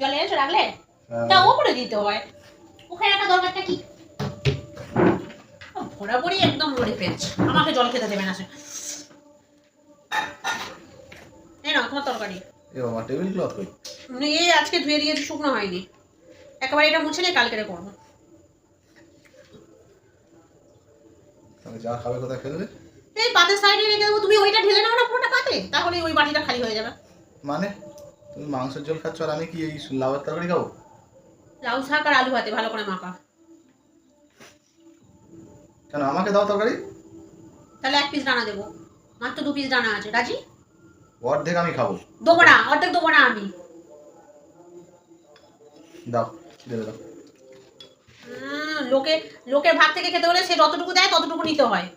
জলে এসে রাখলে তা ওপরে দিতে হয়, ওখানে একটা দরকারটা কি? ভরাভরি একদম মরে ফেলছে, আমাকে জল খেতে দেবে না সে। এই না তোমার তরকারি। এ বাবা টেবিল ক্লথ কই? এই আজকে ধুয়ে দিয়েছি, শুকনো হয়নি, একেবারে এটা মুছে নিয়ে কালকে করবো। তুমি যা খাবে কোথায় ফেলবে? এই পাতের সাইডে রেখে দেবো, তুমি ওইটা ঢেলে নাও না পুরোটা পাতে, তাহলে ওই বাটিটা খালি হয়ে যাবে। মানে তুমি মাংসের ঝোল খাচ্ছ আর আমি কি এই লাউয়ের তরকারি খাবো? লাউ শাক আর আলু ভাতে ভালো করে মাখা। কেন আমাকে দাও তরকারি? তাহলে 1 পিস ডানা দেবো, মাত্র 2 পিস ডানা আছে, রাজি? অর্ধেক আমি খাবো। দেবো না, অর্ধেক দেবো না আমি। দাও দেবে দাও। লোকের ভাগ থেকে খেতে হলে সে যতটুকু দেয় ততটুকু নিতে হয়,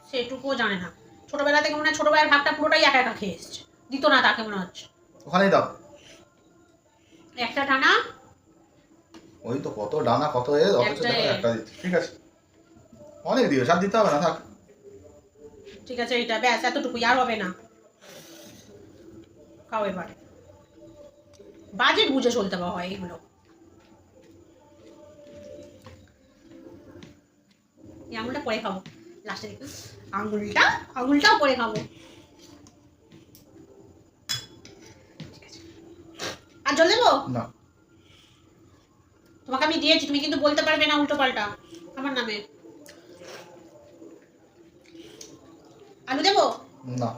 সেটুকুও জানে না। ছোটবেলা থেকে মনে হয় ছোট ভাইয়ের ভাগটা পুরোটাই একা একা খেয়ে এসছে, দিত না তাকে মনে হচ্ছে। ওখানেই দাও একটা ডানা। ওই তো কত ডানা কত অথচ দেখো একটা দিচ্ছি। ঠিক আছে অনেক দিও, সব দিতে হবে না, থাক। ঠিক আছে এটা ব্যাস, এতটুকুই, আর হবে না। খাও এবারে, বাজেট বুঝে চলতে হয় এগুলো। এই আঙুলটা পরে খাবো লাস্টে, দেখুন আঙুলটাও পরে খাবো। আর জল দেবো না? তোমাকে আমি দিয়েছি, তুমি কিন্তু বলতে পারবে না উল্টো পাল্টা আমার নামে। আলু দেবো না।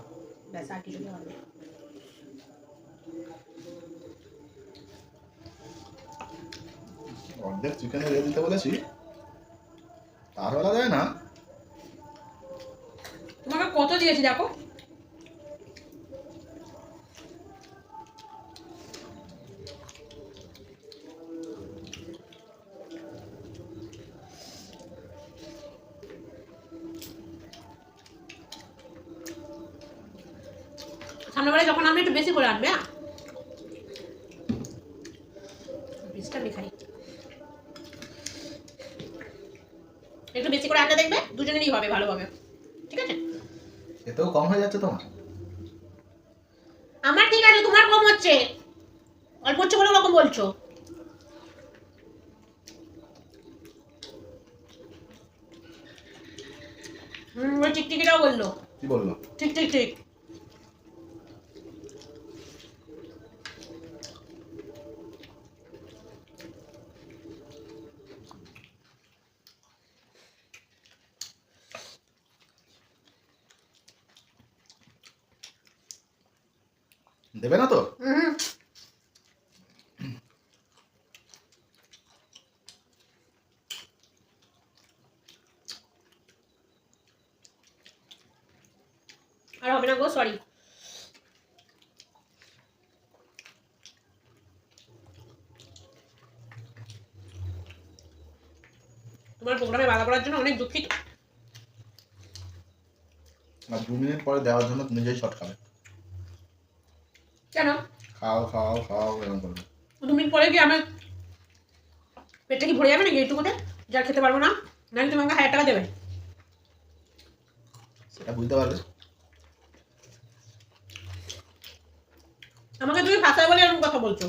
ব্যাস, আর কিছু দেওয়া হবে। অর্ধেক চিকেনে রেখে দিতে বলেছি, তার বেলা যায় না। তোমাকে কত দিয়েছি দেখো। সামনেবারে যখন আমি একটু বেশি করে আনবে, হ্যাঁ পিসটা আমি খাই, একটু বেশি করে আনলে দেখবে দুজনেরই হবে ভালোভাবে, ঠিক আছে? এতেও কম হয়ে যাচ্ছে তোমার। আমার ঠিক আছে, তোমার কম হচ্ছে, অল্প হচ্ছে বলে ওরকম বলছো। ওই টিকটিকিটাও বললো। কি বললো? ঠিক ঠিক ঠিক। দেবে না তো? আর হবে না গো, সরি। তোমার প্রোগ্রামে বাধা পড়ার জন্য অনেক দুঃখিত। আর 2 মিনিট পরে দেওয়ার জন্য নিজেই শর্ট খাবে। কেন? খাও খাও খাও এরকম করবে। 2 মিনিট পরে কি আমার পেটটা কি ভরে যাবে নাকি এইটুকুতে, যা খেতে পারবো না? নাকি তুমি আমাকে 1000 টাকা দেবে? সেটা বুঝতে পারবে। আমাকে তুমি ভাষায় বলে এরকম কথা বলছো।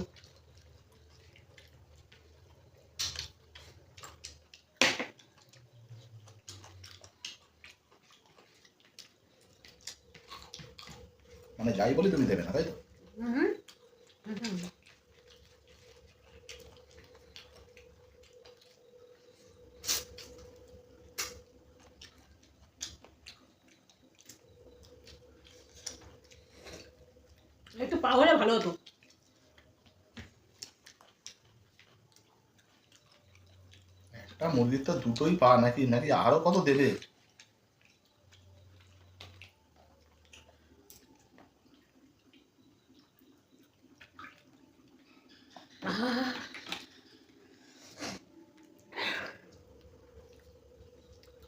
মানে যাই বলি তুমি দেবে না, তাই তো? একটু পা হলে ভালো হতো। একটা মুরগির তো দুটোই পা নাকি, নাকি আরো কত দেবে?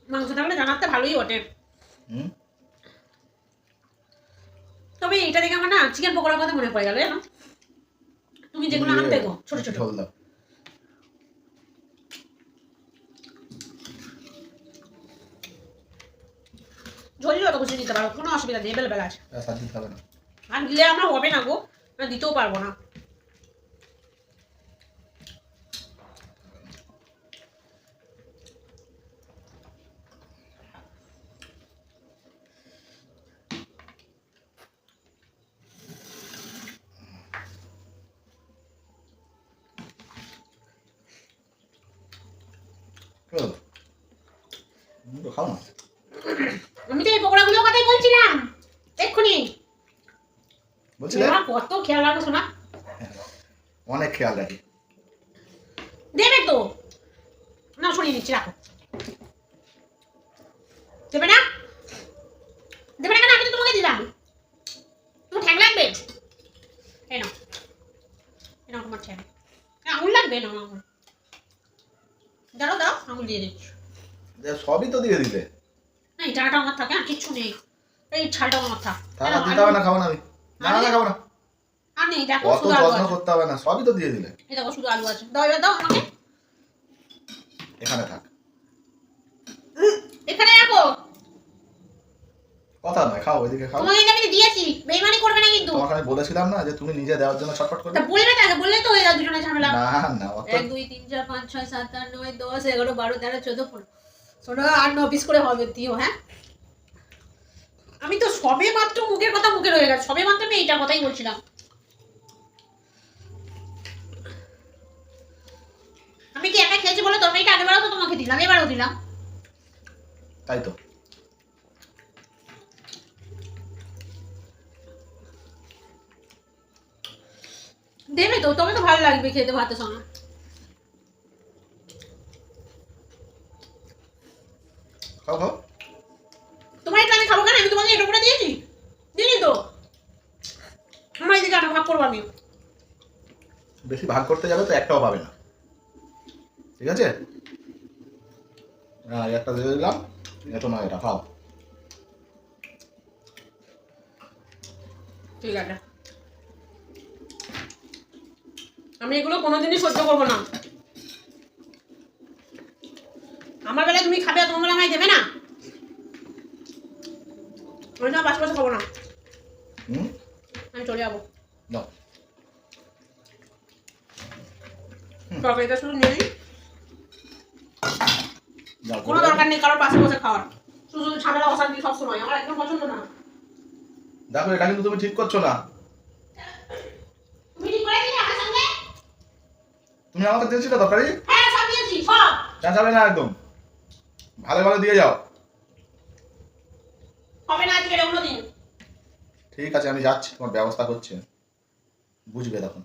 মাংস থাকলে জানাতে ভালোই ওঠে। তবে এটা দেখে আমার না চিকেন পকোড়ার কথা মনে পড়ে গেল, জানো? তুমি যেগুলো আনতে গো ছোট ছোট, ঝোলও তো বুঝে নিতে পারো, কোনো অসুবিধা নেই, এভেলেবেল আছে। দিতে হবে না। আর দিলে আমরা হবে না গো, দিতেও পারবো না। খাও না। আমি তো এই পকোড়াগুলোর কথাই বলছিলাম এক্ষুনি। বলছিলে তোমার কত খেয়াল রাখো শোনা। অনেক খেয়াল রাখি। দেবে তো না, সরিয়ে নিচ্ছি, রাখো। দেবে না? দেবে না কেন? আমি তো তোমাকে দিলাম। তোমার ঠ্যাং লাগবে? এই নাও, এই নাও তোমার ঠ্যাং। আঙুল লাগবে না? আঙুল দাঁড়াও দাও, আঙুল দিয়ে দিচ্ছি। সবই তো দিয়ে দিলে। না এই ডাঁটা আমার থাকে, আর কিচ্ছু নেই। এই ছালটা আমার থাক। তাহলে দিতে হবে না, খাবো না আমি। না না খাবো না। আর নেই, দেখো কত শুধু আলু যত্ন আছে। করতে হবে না, সবই তো দিয়ে দিলে। এই দেখো শুধু আলু আছে। দাও এবার, দাও আমাকে। এখানে থাক। এখানে রাখো। কথা নয়, খাও, ওইদিকে খাও। তোমাকে আমি দিয়েছি, বেইমানি করবে না কিন্তু। তোমাকে আমি বলেছিলাম না যে তুমি নিজে দেওয়ার জন্য ছটফট করবে। তা বলবে তাকে, বললেই তো হয়ে যাবে দুজনে ঝামেলা। না না অত 1 2 3 4 5 6 7 8 9 10 11 12 13 14 15 16 8 9 পিস করে হবে দিও। হ্যাঁ, আমি তো সবে মাত্র মুখের কথা মুখে রয়ে গেছে, সবে মাত্র আমি এইটার কথাই বলছিলাম। আমি কি একা খেয়েছি বলে তরকারিটা আগেবারও তো তোমাকে দিলাম, এবারও দিলাম। তাই তো। দেবে তো, তবে তো ভালো লাগবে খেতে ভাতের সঙ্গে। খাও খাও। তোমার এটা আমি খাবো কেন? আমি তোমাকে এটা করে দিয়েছি, দিইনি তো। আমার এদিকে আটা ভাগ করবো আমি। বেশি ভাগ করতে যাবে তো একটাও পাবে না, ঠিক আছে? হ্যাঁ, একটা দিয়ে দিলাম, এটা নয়, এটা খাও। ঠিক আছে, আমি এগুলো কোনোদিনই সহ্য করবো না। আমার বেলায় তুমি খাবে, আর তোমার বেলা আমায় দেবে না? আমি তোমার পাশে পাশে খাবো না, আমি চলে যাবো। দাও। তরকারিটা শুধু নিয়ে নিই, যাও, কোনো দরকার নেই কারোর পাশে বসে খাওয়ার। শুধু শুধু ঝামেলা অশান্তি সবসময় আমার একদম পছন্দ না। দেখো এটা কিন্তু তুমি ঠিক করছো না। তুমি ঠিক করে দিলে আমার সঙ্গে? তুমি আমাকে দিয়েছিলে তরকারি? হ্যাঁ, সব দিয়েছি, সব। চেঁচাবে না একদম, ভালো ভালো দিয়ে যাও। হবে না আজকে, অন্যদিন। ঠিক আছে, আমি যাচ্ছি, তোমার ব্যবস্থা করছি, বুঝবে তখন।